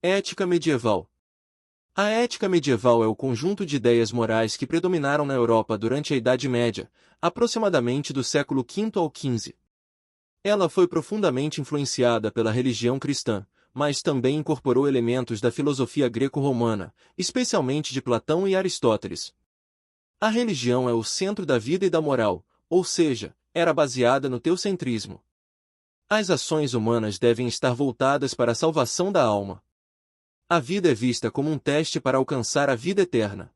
Ética medieval. A ética medieval é o conjunto de ideias morais que predominaram na Europa durante a Idade Média, aproximadamente do século V ao XV. Ela foi profundamente influenciada pela religião cristã, mas também incorporou elementos da filosofia greco-romana, especialmente de Platão e Aristóteles. A religião é o centro da vida e da moral, ou seja, era baseada no teocentrismo. As ações humanas devem estar voltadas para a salvação da alma. A vida é vista como um teste para alcançar a vida eterna.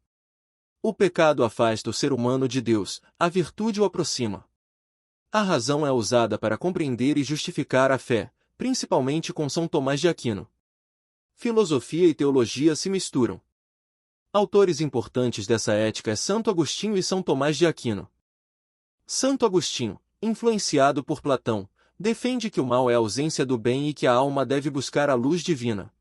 O pecado afasta o ser humano de Deus, a virtude o aproxima. A razão é usada para compreender e justificar a fé, principalmente com São Tomás de Aquino. Filosofia e teologia se misturam. Autores importantes dessa ética é Santo Agostinho e São Tomás de Aquino. Santo Agostinho, influenciado por Platão, defende que o mal é a ausência do bem e que a alma deve buscar a luz divina.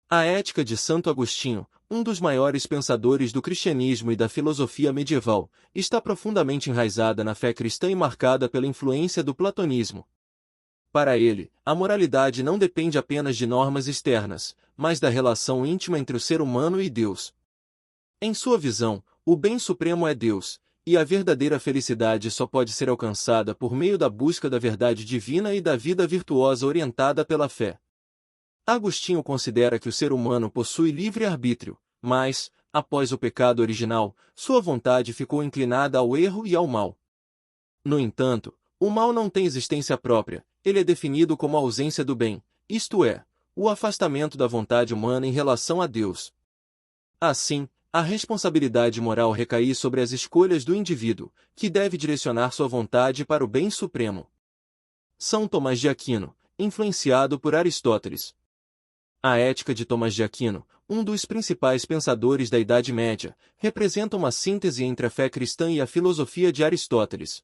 A ética de Santo Agostinho, um dos maiores pensadores do cristianismo e da filosofia medieval, está profundamente enraizada na fé cristã e marcada pela influência do platonismo. Para ele, a moralidade não depende apenas de normas externas, mas da relação íntima entre o ser humano e Deus. Em sua visão, o bem supremo é Deus, e a verdadeira felicidade só pode ser alcançada por meio da busca da verdade divina e da vida virtuosa orientada pela fé. Agostinho considera que o ser humano possui livre-arbítrio, mas, após o pecado original, sua vontade ficou inclinada ao erro e ao mal. No entanto, o mal não tem existência própria, ele é definido como a ausência do bem, isto é, o afastamento da vontade humana em relação a Deus. Assim, a responsabilidade moral recai sobre as escolhas do indivíduo, que deve direcionar sua vontade para o bem supremo. São Tomás de Aquino, influenciado por Aristóteles. A ética de Tomás de Aquino, um dos principais pensadores da Idade Média, representa uma síntese entre a fé cristã e a filosofia de Aristóteles.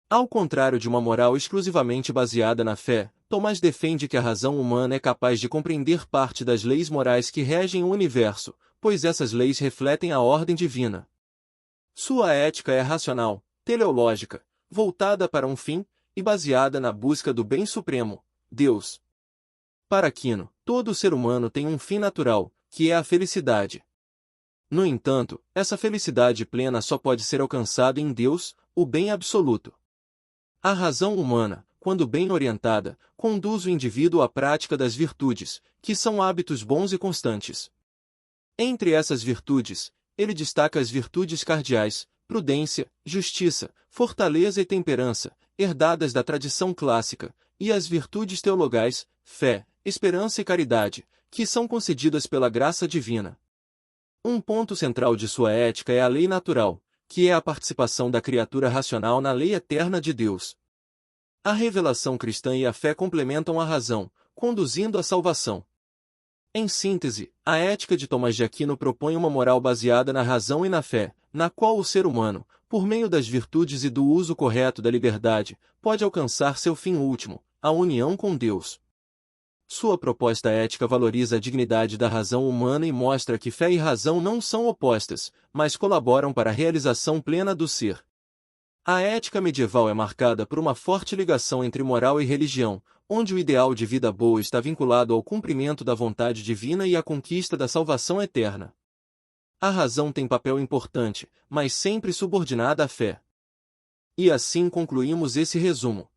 Ao contrário de uma moral exclusivamente baseada na fé, Tomás defende que a razão humana é capaz de compreender parte das leis morais que regem o universo, pois essas leis refletem a ordem divina. Sua ética é racional, teleológica, voltada para um fim, e baseada na busca do bem supremo, Deus. Para Aquino, todo ser humano tem um fim natural, que é a felicidade. No entanto, essa felicidade plena só pode ser alcançada em Deus, o bem absoluto. A razão humana, quando bem orientada, conduz o indivíduo à prática das virtudes, que são hábitos bons e constantes. Entre essas virtudes, ele destaca as virtudes cardeais, prudência, justiça, fortaleza e temperança, herdadas da tradição clássica, e as virtudes teologais, fé, esperança e caridade, que são concedidas pela graça divina. Um ponto central de sua ética é a lei natural, que é a participação da criatura racional na lei eterna de Deus. A revelação cristã e a fé complementam a razão, conduzindo à salvação. Em síntese, a ética de Tomás de Aquino propõe uma moral baseada na razão e na fé, na qual o ser humano, por meio das virtudes e do uso correto da liberdade, pode alcançar seu fim último, a união com Deus. Sua proposta ética valoriza a dignidade da razão humana e mostra que fé e razão não são opostas, mas colaboram para a realização plena do ser. A ética medieval é marcada por uma forte ligação entre moral e religião, onde o ideal de vida boa está vinculado ao cumprimento da vontade divina e à conquista da salvação eterna. A razão tem papel importante, mas sempre subordinada à fé. E assim concluímos esse resumo.